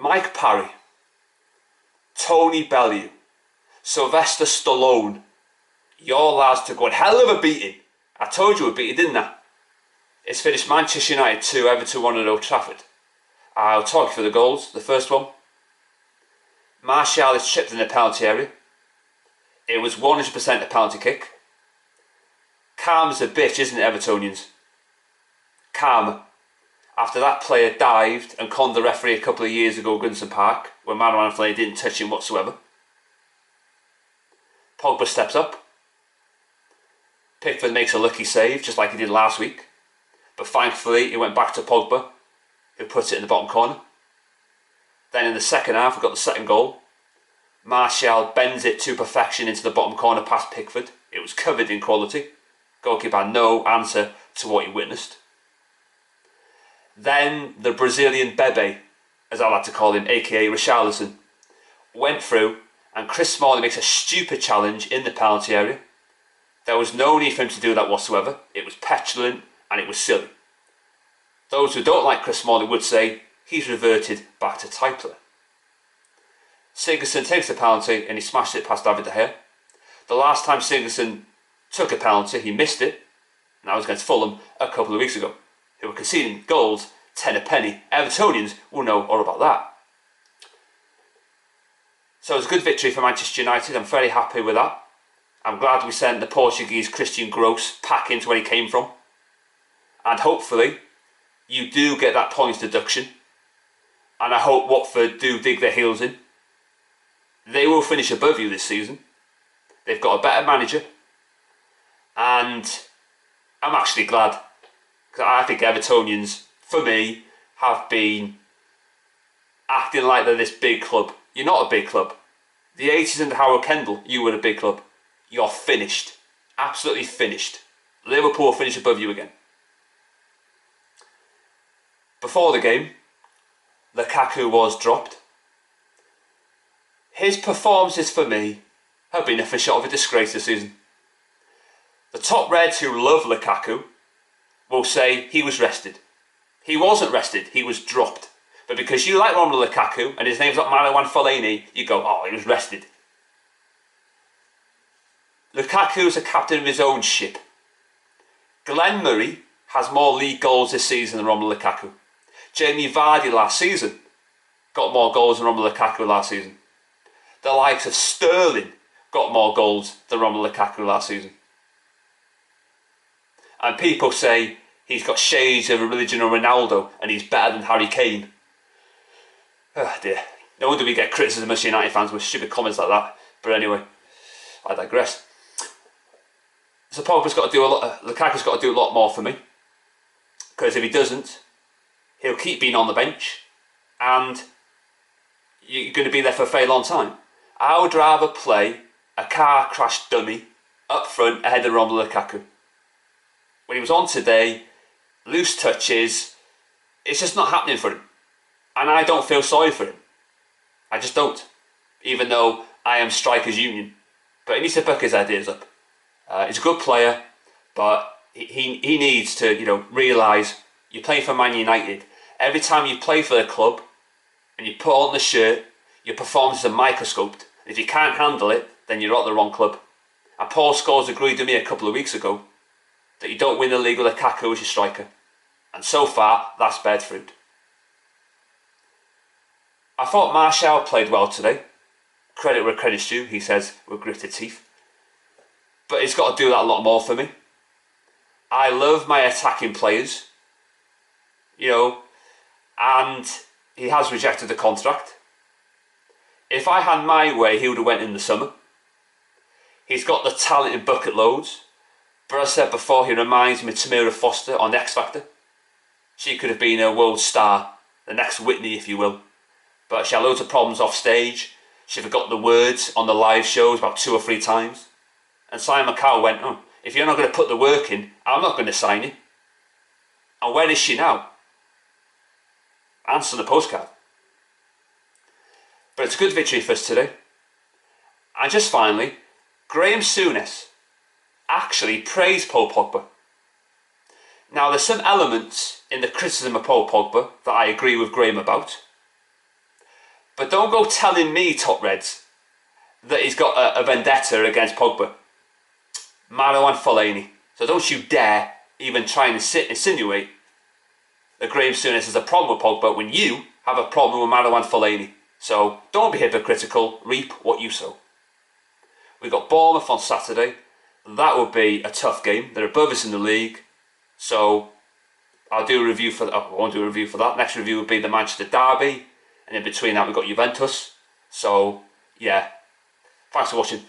Mike Parry, Tony Bellew, Sylvester Stallone, your lads took one hell of a beating. I told you we'd beat you, didn't I? It's finished Manchester United 2, Everton 1 at Old Trafford. I'll talk you through the goals. The first one, Martial is chipped in the penalty area. It was 100% a penalty kick. Calm as a bitch, isn't it, Evertonians? Calm. After that player dived and conned the referee a couple of years ago at Goodison Park, when Marouane Fellaini didn't touch him whatsoever. Pogba steps up. Pickford makes a lucky save, just like he did last week. But thankfully, it went back to Pogba, who put it in the bottom corner. Then in the second half, we got the second goal. Martial bends it to perfection into the bottom corner past Pickford. It was covered in quality. Goalkeeper had no answer to what he witnessed. Then the Brazilian Bebe, as I like to call him, aka Richarlison, went through and Chris Smalling makes a stupid challenge in the penalty area. There was no need for him to do that whatsoever. It was petulant and it was silly. Those who don't like Chris Smalling would say he's reverted back to type player. Sigurdsson takes the penalty and he smashed it past David De Gea. The last time Sigurdsson took a penalty, he missed it, and that was against Fulham a couple of weeks ago, who were conceding goals 10 a penny. Evertonians will know all about that. So it was a good victory for Manchester United. I'm very happy with that. I'm glad we sent the Portuguese Christian Gross packing to where he came from. And hopefully, you do get that points deduction. And I hope Watford do dig their heels in. They will finish above you this season. They've got a better manager. And I'm actually glad. Because I think Evertonians, for me, have been acting like they're this big club. You're not a big club. The 80s and Howard Kendall, you were a big club. You're finished. Absolutely finished. Liverpool finish above you again. Before the game, Lukaku was dropped. His performances for me have been nothing short of a disgrace this season. The top Reds who love Lukaku will say he was rested. He wasn't rested, he was dropped. But because you like Romelu Lukaku and his name's not Marouane Fellaini, you go, oh, he was rested. Lukaku is a captain of his own ship. Glenn Murray has more league goals this season than Romelu Lukaku. Jamie Vardy last season got more goals than Romelu Lukaku last season. The likes of Sterling got more goals than Romelu Lukaku last season. And people say he's got shades of a religion of Ronaldo and he's better than Harry Kane. Oh dear. No wonder we get criticism as United fans with stupid comments like that. But anyway, I digress. So Pogba's got to do a lot. Lukaku's got to do a lot more for me. Because if he doesn't, he'll keep being on the bench, and you're going to be there for a very long time. I would rather play a car crash dummy up front ahead of Romelu Lukaku. When he was on today, loose touches, it's just not happening for him. And I don't feel sorry for him. I just don't. Even though I am Strikers Union. But he needs to buck his ideas up. He's a good player, but he needs to, realise you're playing for Man United. Every time you play for the club and you put on the shirt, your performance is microscoped. If you can't handle it, then you're at the wrong club. And Paul Scholes agreed with me a couple of weeks ago that you don't win the league with Lukaku as your striker. And so far, that's beared fruit. I thought Martial played well today. Credit where credit's due, he says with gritted teeth. But he's got to do that a lot more for me. I love my attacking players, and he has rejected the contract. If I had my way, he would have went in the summer. He's got the talent in bucket loads, but as I said before, he reminds me of Tamira Foster on X Factor. She could have been a world star, the next Whitney if you will, but she had loads of problems off stage. She forgot the words on the live shows about 2 or 3 times. And Simon Cowell went, oh, if you're not going to put the work in, I'm not going to sign you. And where is she now? Answer the postcard. But it's a good victory for us today. And just finally, Graham Souness actually praised Paul Pogba. Now there's some elements in the criticism of Paul Pogba that I agree with Graham about. But don't go telling me, Top Reds, that he's got a vendetta against Pogba. Marouane Fellaini. So don't you dare even try and insinuate that Graham Souness has a problem with Pogba when you have a problem with Marouane Fellaini. So don't be hypocritical, reap what you sow. We've got Bournemouth on Saturday. That would be a tough game. They're above us in the league. So I'll do a review for that. I won't do a review for that. Next review would be the Manchester Derby. And in between that we've got Juventus. So yeah, thanks for watching.